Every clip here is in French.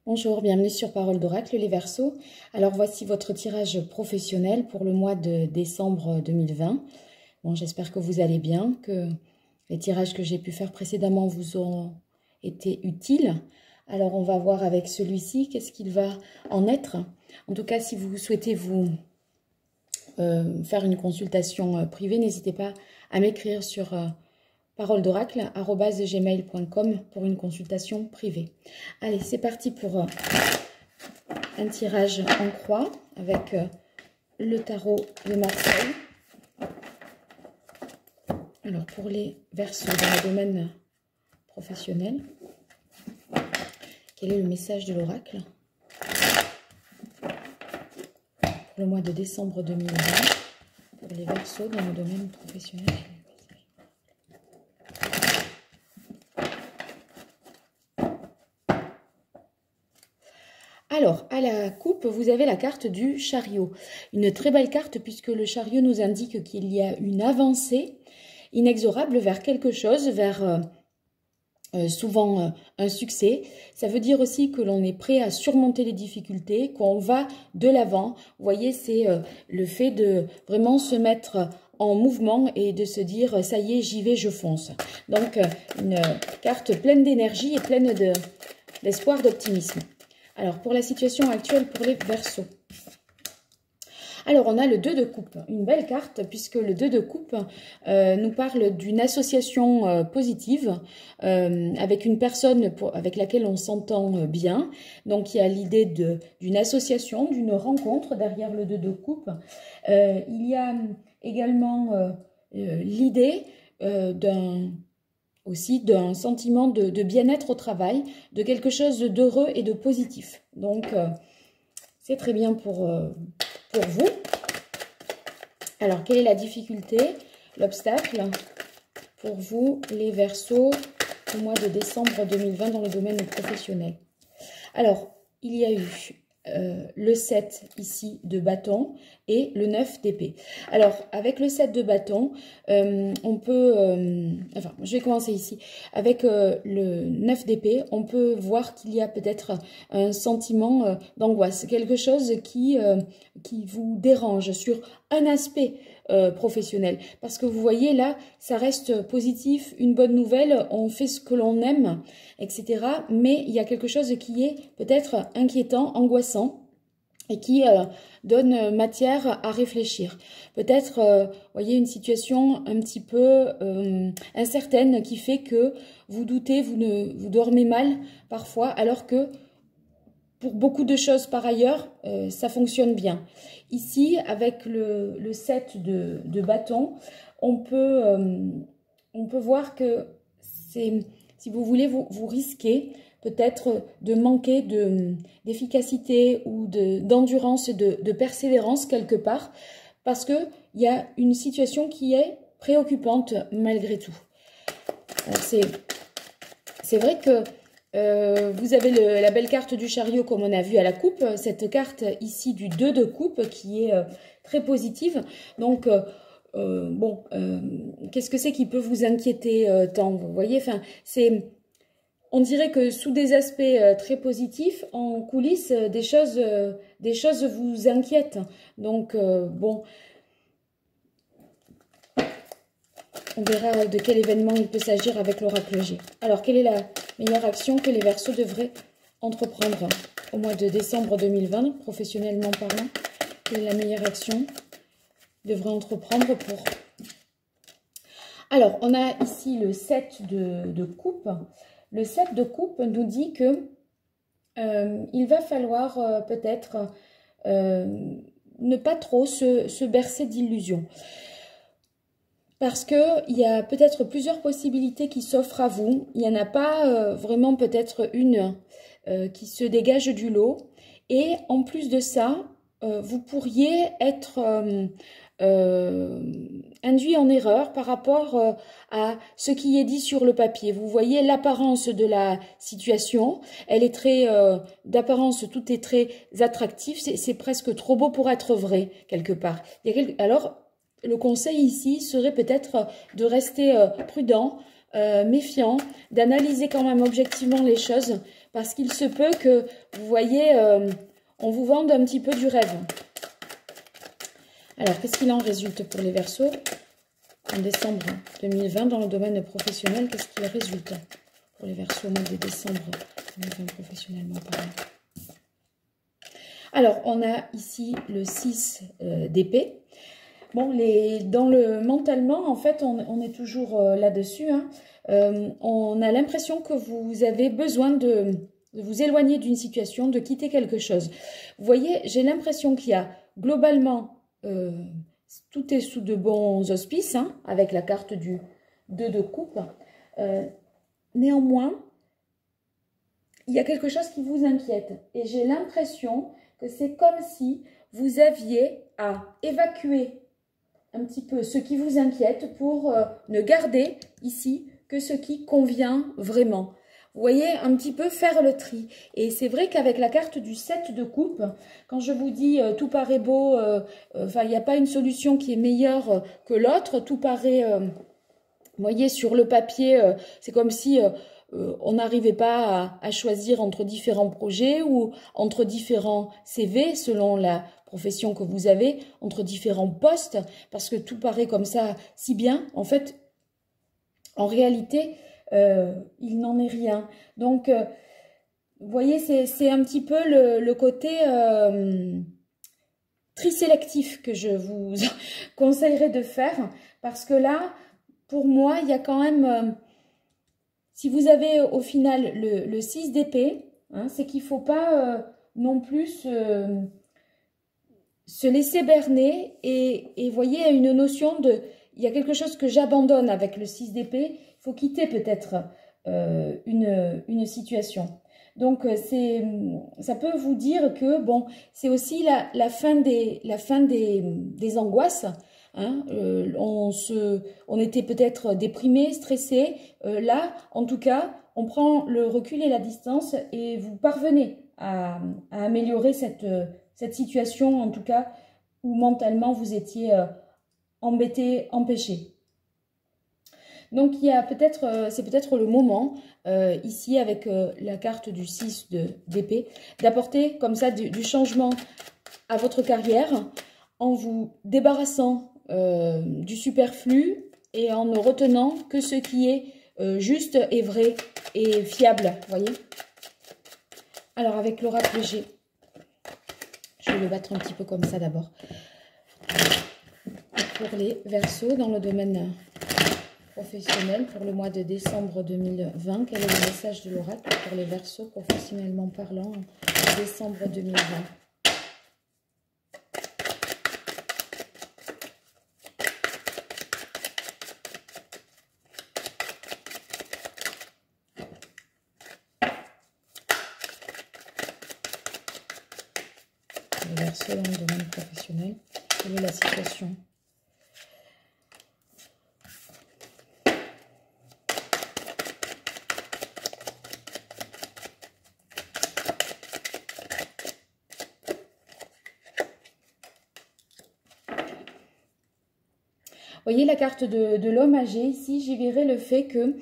Bonjour, bienvenue sur Parole d'Oracle, les Verseaux. Alors voici votre tirage professionnel pour le mois de décembre 2020. Bon, j'espère que vous allez bien, que les tirages que j'ai pu faire précédemment vous ont été utiles. Alors on va voir avec celui-ci qu'est-ce qu'il va en être. En tout cas, si vous souhaitez vous faire une consultation privée, n'hésitez pas à m'écrire sur paroledoracle@gmail.com pour une consultation privée. Allez, c'est parti pour un tirage en croix avec le tarot de Marseille. Alors, pour les Verseaux dans le domaine professionnel, quel est le message de l'oracle pour le mois de décembre 2020 pour les Verseaux dans le domaine professionnel? Alors, à la coupe, vous avez la carte du chariot. Une très belle carte puisque le chariot nous indique qu'il y a une avancée inexorable vers quelque chose, vers souvent un succès. Ça veut dire aussi que l'on est prêt à surmonter les difficultés, qu'on va de l'avant. Vous voyez, c'est le fait de vraiment se mettre en mouvement et de se dire « ça y est, j'y vais, je fonce ». Donc, une carte pleine d'énergie et pleine d'espoir, d'optimisme. Alors, pour la situation actuelle pour les Verseaux. Alors, on a le 2 de coupe, une belle carte puisque le 2 de coupe nous parle d'une association positive avec une personne avec laquelle on s'entend bien. Donc, il y a l'idée d'une association, d'une rencontre derrière le 2 de coupe. Il y a également l'idée aussi d'un sentiment de bien-être au travail, de quelque chose d'heureux et de positif. Donc, c'est très bien pour vous. Alors, quelle est la difficulté, l'obstacle pour vous, les Verseaux, au mois de décembre 2020 dans le domaine professionnel? Alors, il y a eu le 7 ici de bâton et le 9 d'épée. Alors, avec le 7 de bâton, on peut... enfin, je vais commencer ici. Avec le 9 d'épée, on peut voir qu'il y a peut-être un sentiment d'angoisse, quelque chose qui vous dérange sur un aspect professionnel. Parce que vous voyez là, ça reste positif, une bonne nouvelle, on fait ce que l'on aime, etc. Mais il y a quelque chose qui est peut-être inquiétant, angoissant, et qui donne matière à réfléchir. Peut-être, voyez, une situation un petit peu incertaine qui fait que vous doutez, vous dormez mal parfois, alors que pour beaucoup de choses par ailleurs, ça fonctionne bien. Ici, avec le 7 de bâton, on peut voir que c'est, si vous voulez, vous risquez peut-être de manquer d'efficacité ou d'endurance et de persévérance quelque part, parce qu'il y a une situation qui est préoccupante malgré tout. C'est vrai que vous avez la belle carte du chariot comme on a vu à la coupe, cette carte ici du 2 de coupe qui est très positive. Donc, bon, qu'est-ce que c'est qui peut vous inquiéter tant? Vous voyez, enfin, on dirait que sous des aspects très positifs, en coulisses, des choses vous inquiètent. Donc, bon, on verra de quel événement il peut s'agir avec l'oracle G. Alors, quelle est la meilleure action que les Verseaux devraient entreprendre au mois de décembre 2020, professionnellement parlant? Quelle est la meilleure action qu'ils devraient entreprendre pour... Alors, on a ici le 7 de coupe. Le 7 de coupe nous dit que il va falloir peut-être ne pas trop se bercer d'illusions. Parce qu'il y a peut-être plusieurs possibilités qui s'offrent à vous. Il n'y en a pas vraiment peut-être une qui se dégage du lot. Et en plus de ça, vous pourriez être induit en erreur par rapport à ce qui est dit sur le papier. Vous voyez l'apparence de la situation, elle est très, d'apparence tout est très attractif, c'est presque trop beau pour être vrai quelque part. Alors, le conseil ici serait peut-être de rester prudent, méfiant, d'analyser quand même objectivement les choses, parce qu'il se peut que, vous voyez, on vous vende un petit peu du rêve. Alors, qu'est-ce qu'il en résulte pour les Verseaux en décembre 2020 dans le domaine professionnel? Qu'est-ce qu'il résulte pour les Verseaux au mois de décembre 2020 professionnellement parlant? Alors, on a ici le 6 d'épée. Bon, mentalement, en fait, on est toujours là-dessus. Hein. On a l'impression que vous avez besoin de vous éloigner d'une situation, de quitter quelque chose. Vous voyez, j'ai l'impression qu'il y a globalement, tout est sous de bons auspices, hein, avec la carte du 2 de coupe. Néanmoins, il y a quelque chose qui vous inquiète. Et j'ai l'impression que c'est comme si vous aviez à évacuer un petit peu ce qui vous inquiète pour ne garder ici que ce qui convient vraiment. Vous voyez, un petit peu faire le tri. Et c'est vrai qu'avec la carte du 7 de coupe, quand je vous dis tout paraît beau, enfin, il n'y a pas une solution qui est meilleure que l'autre, tout paraît, vous voyez, sur le papier, c'est comme si on n'arrivait pas à choisir entre différents projets ou entre différents CV selon la profession que vous avez, entre différents postes, parce que tout paraît comme ça si bien. En fait, en réalité, il n'en est rien. Donc, vous voyez, c'est un petit peu le côté tri sélectif que je vous conseillerais de faire, parce que là, pour moi, il y a quand même... si vous avez au final le 6 d'épée, hein, c'est qu'il ne faut pas non plus se laisser berner et voyez, une notion de... il y a quelque chose que j'abandonne avec le 6 d'épée, il faut quitter peut-être une situation. Donc, ça peut vous dire que, bon, c'est aussi la fin des angoisses. Hein, on était peut-être déprimé, stressé. Là, en tout cas, on prend le recul et la distance et vous parvenez à améliorer cette situation, en tout cas, où mentalement vous étiez embêté, empêché. Donc, il y a c'est peut-être le moment, ici, avec la carte du 6 d'épée, d'apporter comme ça du changement à votre carrière en vous débarrassant du superflu et en ne retenant que ce qui est juste et vrai et fiable, vous voyez. Alors, avec l'oracle G, je vais le battre un petit peu comme ça d'abord. Pour les Verseaux dans le domaine professionnel pour le mois de décembre 2020. Quel est le message de l'oracle pour les Verseaux professionnellement parlant en décembre 2020? Les Verseaux dans le domaine professionnel, quelle est la situation? Vous voyez la carte de l'homme âgé ici, j'y verrai le fait que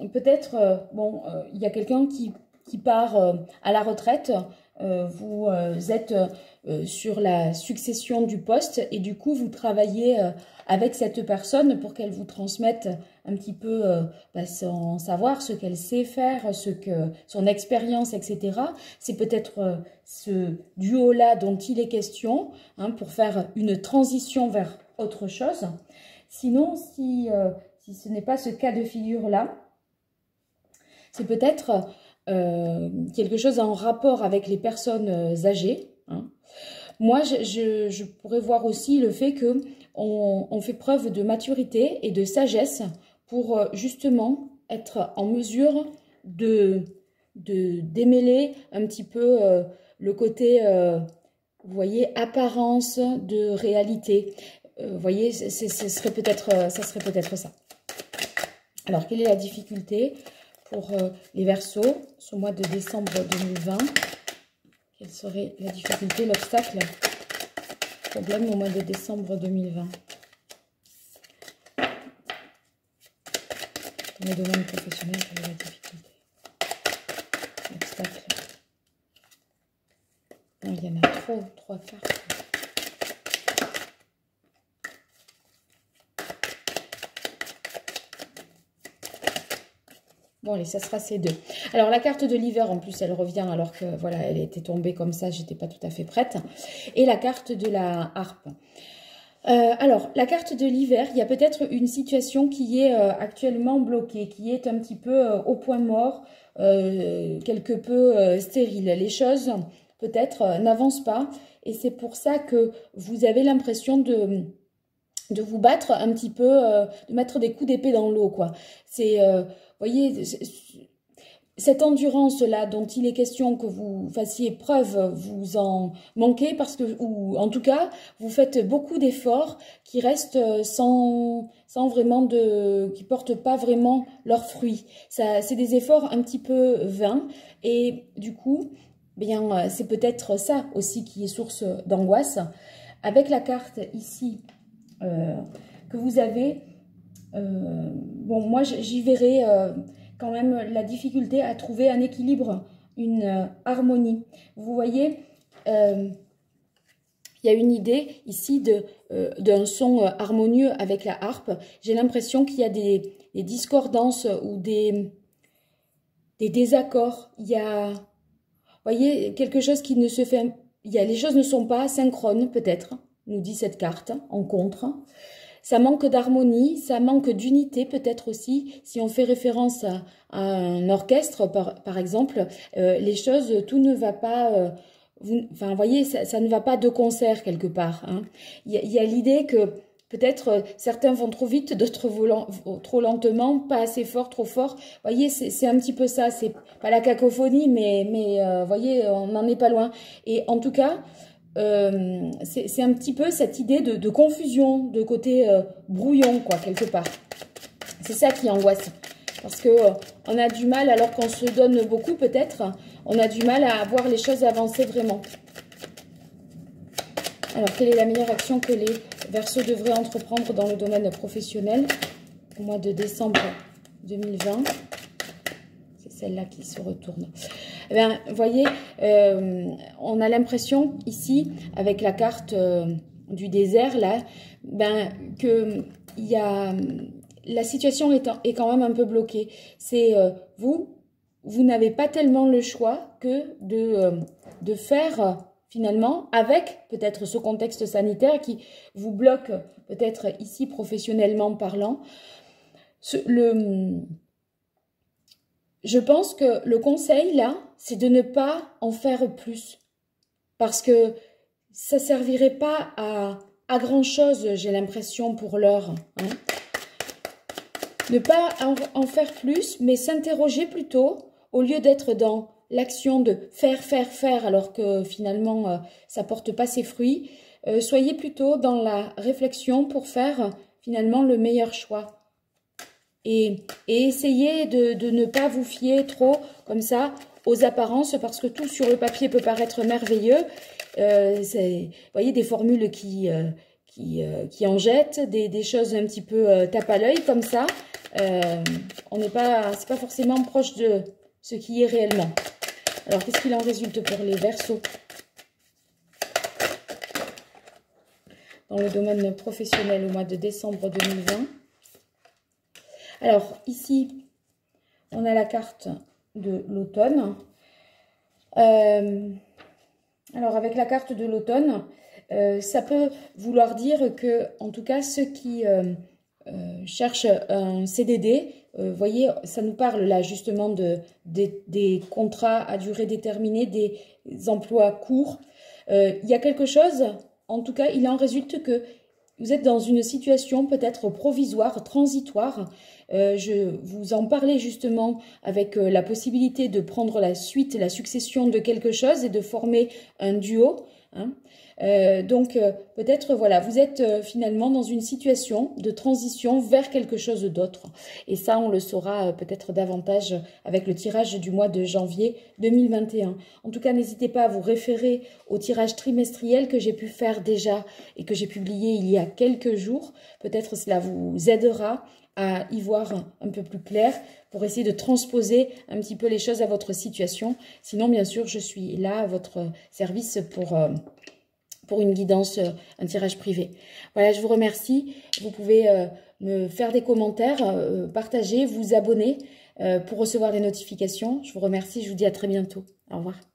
peut-être, bon, il y a quelqu'un qui part à la retraite, vous êtes sur la succession du poste et du coup vous travaillez avec cette personne pour qu'elle vous transmette un petit peu son savoir, ce qu'elle sait faire, son expérience, etc. C'est peut-être ce duo-là dont il est question, hein, pour faire une transition vers autre chose. Sinon, si ce n'est pas ce cas de figure-là, c'est peut-être quelque chose en rapport avec les personnes âgées. Hein. Moi, je pourrais voir aussi le fait qu'on fait preuve de maturité et de sagesse pour justement être en mesure de démêler un petit peu le côté, vous voyez, apparence de réalité. Vous voyez, ça serait peut-être ça. Alors, quelle est la difficulté pour les Verseaux ce mois de décembre 2020? Quelle serait la difficulté, l'obstacle, problème au mois de décembre 2020? Dans le domaine professionnel, quelle est la difficulté? Obstacle. Non, il y en a trop, 3 cartes. Bon, allez, ça sera ces deux. Alors, la carte de l'hiver, en plus, elle revient alors que, voilà, elle était tombée comme ça, j'étais pas tout à fait prête. Et la carte de la harpe. Alors, la carte de l'hiver, il y a peut-être une situation qui est actuellement bloquée, qui est un petit peu au point mort, quelque peu stérile. Les choses, peut-être, n'avancent pas. Et c'est pour ça que vous avez l'impression de vous battre un petit peu, de mettre des coups d'épée dans l'eau, quoi. C'est... voyez, cette endurance-là dont il est question que vous fassiez preuve, vous en manquez parce que, ou en tout cas, vous faites beaucoup d'efforts qui restent sans vraiment qui portent pas vraiment leurs fruits. C'est des efforts un petit peu vains et du coup, bien, c'est peut-être ça aussi qui est source d'angoisse. Avec la carte ici que vous avez, bon, moi j'y verrai quand même la difficulté à trouver un équilibre, une harmonie. Vous voyez, il y a une idée ici d'un son harmonieux avec la harpe. J'ai l'impression qu'il y a des discordances ou des désaccords. Il y a, vous voyez, quelque chose qui ne se fait... les choses ne sont pas synchrones, peut-être, nous dit cette carte, en contre. Ça manque d'harmonie, ça manque d'unité peut-être aussi. Si on fait référence à un orchestre, par exemple, les choses, tout ne va pas... enfin, vous voyez, ça ne va pas de concert quelque part. Hein. Il y a l'idée que peut-être certains vont trop vite, d'autres trop lentement, pas assez fort, trop fort. Vous voyez, c'est un petit peu ça. C'est pas la cacophonie, mais vous voyez, on n'en est pas loin. Et en tout cas... c'est un petit peu cette idée de confusion, de côté brouillon, quoi, quelque part. C'est ça qui angoisse. Parce que on a du mal, alors qu'on se donne beaucoup, peut-être, on a du mal à voir les choses avancer vraiment. Alors, quelle est la meilleure action que les Verseaux devraient entreprendre dans le domaine professionnel au mois de décembre 2020? C'est celle-là qui se retourne. Eh bien, vous voyez, on a l'impression ici, avec la carte du désert, là, ben, que la situation est quand même un peu bloquée. C'est vous n'avez pas tellement le choix que de faire finalement avec peut-être ce contexte sanitaire qui vous bloque peut-être ici professionnellement parlant. Je pense que le conseil, là, c'est de ne pas en faire plus. Parce que ça ne servirait pas à grand-chose, j'ai l'impression, pour l'heure. Hein. Ne pas en faire plus, mais s'interroger plutôt, au lieu d'être dans l'action de faire, alors que finalement, ça ne porte pas ses fruits. Soyez plutôt dans la réflexion pour faire finalement le meilleur choix. Et essayez de ne pas vous fier trop comme ça aux apparences parce que tout sur le papier peut paraître merveilleux. Vous voyez des formules qui en jettent, des choses un petit peu tape à l'œil comme ça. C'est pas forcément proche de ce qui est réellement. Alors qu'est-ce qu'il en résulte pour les Verseaux dans le domaine professionnel au mois de décembre 2020? Alors, ici, on a la carte de l'automne. Alors, avec la carte de l'automne, ça peut vouloir dire que, en tout cas, ceux qui cherchent un CDD, vous voyez, ça nous parle là justement des contrats à durée déterminée, des emplois courts. Il y a quelque chose, en tout cas, il en résulte que vous êtes dans une situation peut-être provisoire, transitoire. Je vous en parlais justement avec la possibilité de prendre la suite, la succession de quelque chose et de former un duo. Hein. Donc peut-être voilà, vous êtes finalement dans une situation de transition vers quelque chose d'autre. Et ça, on le saura peut-être davantage avec le tirage du mois de janvier 2021. En tout cas, n'hésitez pas à vous référer au tirage trimestriel que j'ai pu faire déjà et que j'ai publié il y a quelques jours. Peut-être cela vous aidera à y voir un peu plus clair pour essayer de transposer un petit peu les choses à votre situation. Sinon, bien sûr, je suis là à votre service pour une guidance, un tirage privé. Voilà, je vous remercie. Vous pouvez me faire des commentaires, partager, vous abonner pour recevoir les notifications. Je vous remercie, je vous dis à très bientôt. Au revoir.